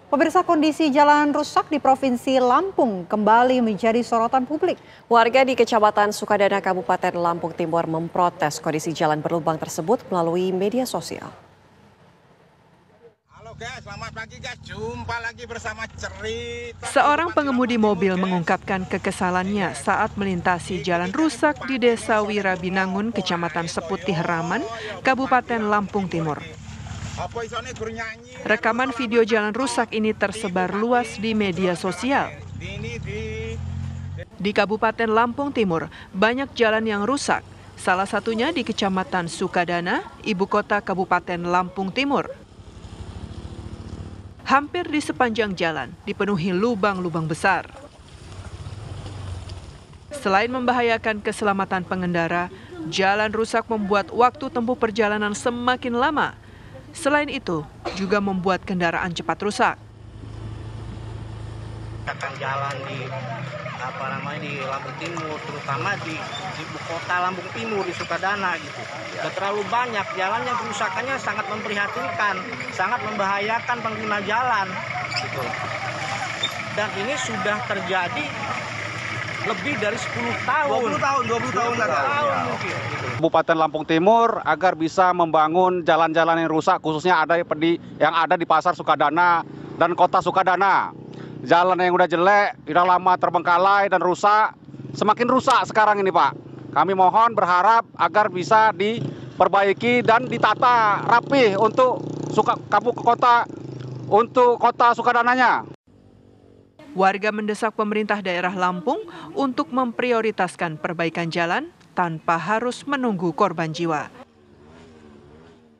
Pemirsa, kondisi jalan rusak di Provinsi Lampung kembali menjadi sorotan publik. Warga di Kecamatan Sukadana, Kabupaten Lampung Timur memprotes kondisi jalan berlubang tersebut melalui media sosial. Halo guys, selamat pagi guys. Jumpa lagi bersama cerita. Seorang pengemudi mobil mengungkapkan kekesalannya saat melintasi jalan rusak di Desa Wirabinangun, Kecamatan Seputih Raman, Kabupaten Lampung Timur. Rekaman video jalan rusak ini tersebar luas di media sosial. Di Kabupaten Lampung Timur, banyak jalan yang rusak. Salah satunya di Kecamatan Sukadana, ibu kota Kabupaten Lampung Timur. Hampir di sepanjang jalan dipenuhi lubang-lubang besar. Selain membahayakan keselamatan pengendara, jalan rusak membuat waktu tempuh perjalanan semakin lama. Selain itu, juga membuat kendaraan cepat rusak. Jalan di Lampung Timur, terutama di ibu kota Lampung Timur di Sukadana gitu. Sudah terlalu banyak jalan yang kerusakannya sangat memprihatinkan, sangat membahayakan pengguna jalan gitu. Dan ini sudah terjadi lebih dari 10 tahun. 20 tahun mungkin. Kabupaten Lampung Timur agar bisa membangun jalan-jalan yang rusak, khususnya yang ada di Pasar Sukadana dan Kota Sukadana. Jalan yang udah jelek, udah lama terbengkalai dan rusak, semakin rusak sekarang ini Pak. Kami mohon berharap agar bisa diperbaiki dan ditata rapih untuk kota Sukadananya. Warga mendesak pemerintah daerah Lampung untuk memprioritaskan perbaikan jalan tanpa harus menunggu korban jiwa.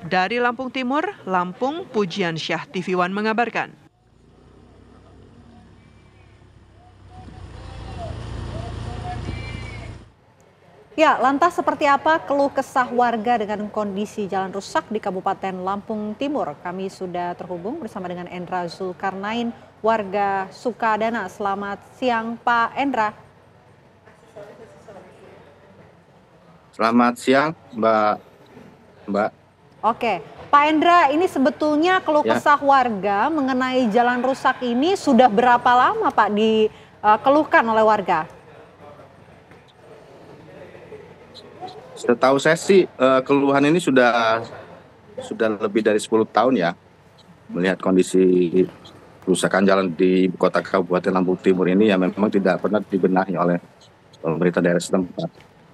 Dari Lampung Timur, Lampung, Pujian Syah TV One mengabarkan. Ya, lantas seperti apa keluh kesah warga dengan kondisi jalan rusak di Kabupaten Lampung Timur? Kami sudah terhubung bersama dengan Endra Zulkarnain, warga Sukadana. Selamat siang Pak Endra. Selamat siang Mbak. Oke, Pak Endra, ini sebetulnya keluh kesah warga mengenai jalan rusak ini sudah berapa lama Pak dikeluhkan oleh warga? Setahu saya sih keluhan ini sudah lebih dari 10 tahun ya, melihat kondisi kerusakan jalan di ibu kota Kabupaten Lampung Timur ini yang memang tidak pernah dibenahi oleh pemerintah daerah setempat.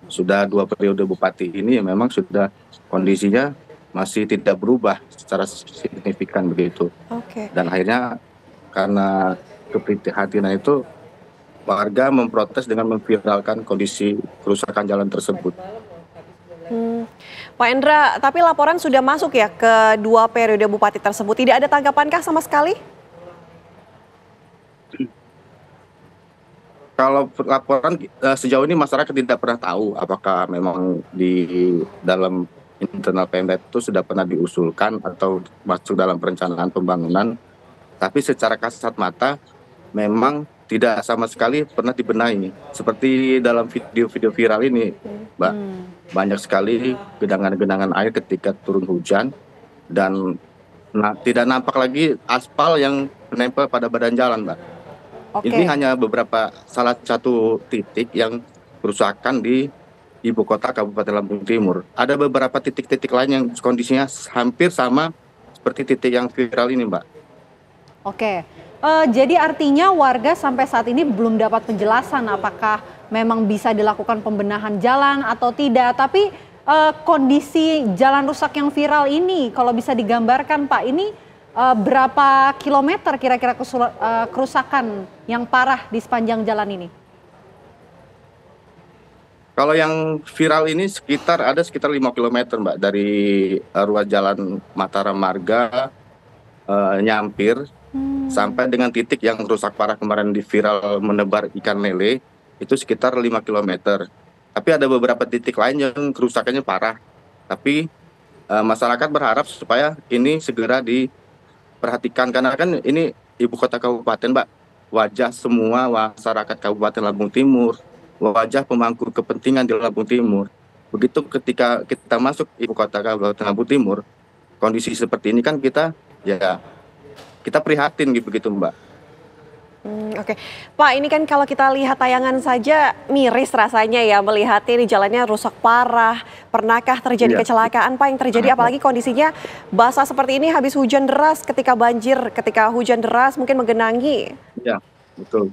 Sudah 2 periode bupati ini yang memang sudah kondisinya masih tidak berubah secara signifikan begitu. Dan akhirnya karena keprihatinan itu warga memprotes dengan memviralkan kondisi kerusakan jalan tersebut. Pak Endra, tapi laporan sudah masuk ya ke 2 periode bupati tersebut. Tidak ada tanggapankah sama sekali? Kalau laporan sejauh ini masyarakat tidak pernah tahu apakah memang di dalam internal Pemda itu sudah pernah diusulkan atau masuk dalam perencanaan pembangunan. Tapi secara kasat mata memang tidak sama sekali pernah dibenahi. Seperti dalam video-video viral ini, Mbak. Banyak sekali genangan-genangan air ketika turun hujan dan tidak nampak lagi aspal yang menempel pada badan jalan, Mbak. Ini hanya salah satu titik yang kerusakan di ibu kota Kabupaten Lampung Timur. Ada beberapa titik-titik lain yang kondisinya hampir sama seperti titik yang viral ini, Mbak. Jadi artinya warga sampai saat ini belum dapat penjelasan apakah memang bisa dilakukan pembenahan jalan atau tidak. Tapi kondisi jalan rusak yang viral ini kalau bisa digambarkan Pak, ini berapa kilometer kira-kira kerusakan yang parah di sepanjang jalan ini? Kalau yang viral ini ada sekitar 5 km Mbak, dari ruas jalan Mataram Marga, Nyampir, sampai dengan titik yang rusak parah kemarin di viral menebar ikan lele, itu sekitar 5 km. Tapi ada beberapa titik lain yang kerusakannya parah. Tapi masyarakat berharap supaya ini segera diperhatikan, karena kan ini ibu kota kabupaten, Mbak. Wajah semua masyarakat Kabupaten Lampung Timur, wajah pemangku kepentingan di Lampung Timur. Begitu ketika kita masuk ibu kota Kabupaten Lampung Timur, kondisi seperti ini kan kita ya kita prihatin gitu begitu Mbak. Oke, Pak, ini kan kalau kita lihat tayangan saja miris rasanya ya melihatnya ini jalannya rusak parah. Pernahkah terjadi kecelakaan Pak yang terjadi apalagi kondisinya basah seperti ini habis hujan deras, ketika banjir, ketika hujan deras mungkin menggenangi. Iya, betul.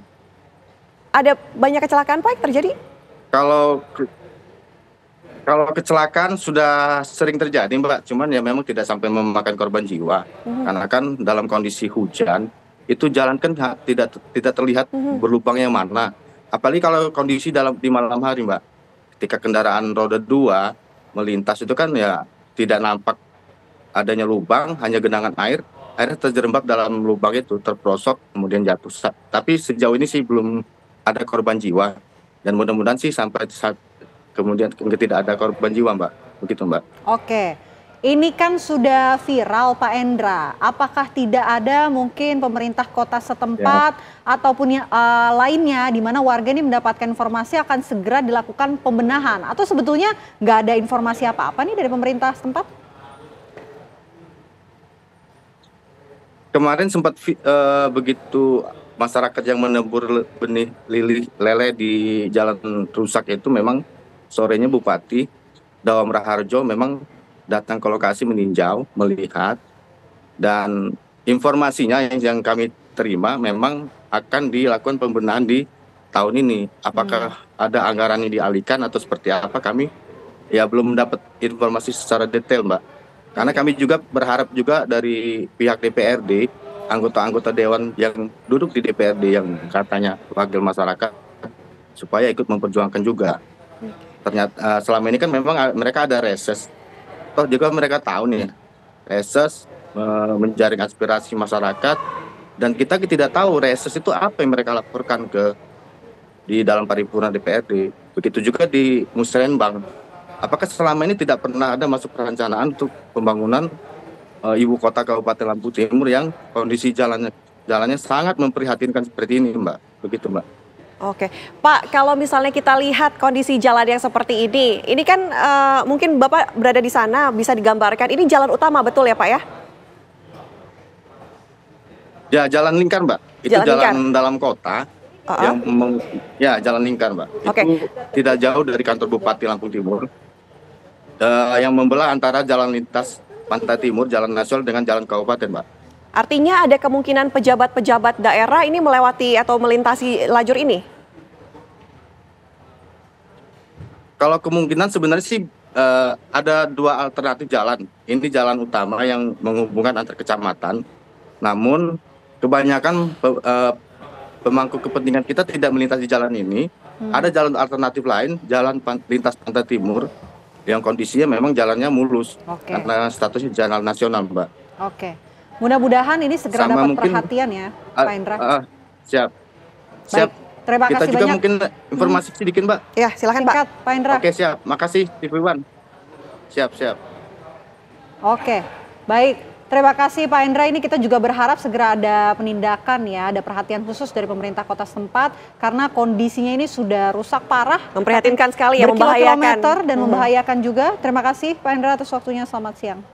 Ada banyak kecelakaan Pak yang terjadi? Kalau kecelakaan sudah sering terjadi Mbak, cuman ya memang tidak sampai memakan korban jiwa. Karena kan dalam kondisi hujan itu jalan kan tidak terlihat berlubangnya mana. Apalagi kalau kondisi di malam hari Mbak, ketika kendaraan roda 2 melintas itu kan ya tidak nampak adanya lubang, hanya genangan air terjerembab dalam lubang itu, terperosok kemudian jatuh. Tapi sejauh ini sih belum ada korban jiwa, dan mudah-mudahan sih sampai saat kemudian tidak ada korban jiwa Mbak, begitu Mbak. Oke. Ini kan sudah viral Pak Endra, apakah tidak ada mungkin pemerintah kota setempat ataupun lainnya di mana warga ini mendapatkan informasi akan segera dilakukan pembenahan? Atau sebetulnya nggak ada informasi apa-apa nih dari pemerintah setempat? Kemarin sempat begitu masyarakat yang menebur benih lele di jalan rusak itu memang sorenya Bupati Dawam Raharjo memang datang ke lokasi meninjau, melihat, dan informasinya yang kami terima memang akan dilakukan pembenahan di tahun ini. Apakah ada anggaran yang dialihkan atau seperti apa, kami ya belum mendapat informasi secara detail Mbak. Karena kami juga berharap juga dari pihak DPRD, anggota-anggota dewan yang duduk di DPRD yang katanya wakil masyarakat, supaya ikut memperjuangkan juga. Ternyata selama ini kan memang mereka ada reses. Toh juga mereka tahu nih, reses menjaring aspirasi masyarakat, dan kita tidak tahu reses itu apa yang mereka laporkan di dalam paripurna DPRD. Begitu juga di Musrembang. Apakah selama ini tidak pernah ada masuk perencanaan untuk pembangunan ibu kota Kabupaten Lampung Timur yang kondisi jalannya sangat memprihatinkan seperti ini Mbak, begitu Mbak. Oke, Pak, kalau misalnya kita lihat kondisi jalan yang seperti ini kan mungkin Bapak berada di sana, bisa digambarkan, ini jalan utama betul ya Pak ya? Ya, jalan lingkar Mbak, itu jalan dalam kota, jalan lingkar Mbak, itu tidak jauh dari kantor Bupati Lampung Timur, yang membelah antara jalan lintas Pantai Timur, jalan nasional dengan jalan kabupaten Mbak. Artinya ada kemungkinan pejabat-pejabat daerah ini melewati atau melintasi lajur ini? Kalau kemungkinan sebenarnya sih ada dua alternatif jalan. Ini jalan utama yang menghubungkan antar kecamatan. Namun kebanyakan pemangku kepentingan kita tidak melintasi jalan ini. Ada jalan alternatif lain, jalan lintas Pantai Timur, yang kondisinya memang jalannya mulus. Karena statusnya jalan nasional Mbak. Oke. Mudah-mudahan ini segera dapat perhatian ya, Pak Endra. Siap. Baik, terima kasih kita juga banyak. mungkin informasi sedikit Mbak. Ya, silakan Pak. Pak Endra. Oke, siap. Makasih TV One. Siap. Oke, baik. Terima kasih Pak Endra. Ini kita juga berharap segera ada penindakan ya, ada perhatian khusus dari pemerintah kota setempat karena kondisinya ini sudah rusak parah. Memprihatinkan sekali ya, membahayakan. Berkilo-kilometer dan membahayakan juga. Terima kasih Pak Endra atas waktunya. Selamat siang.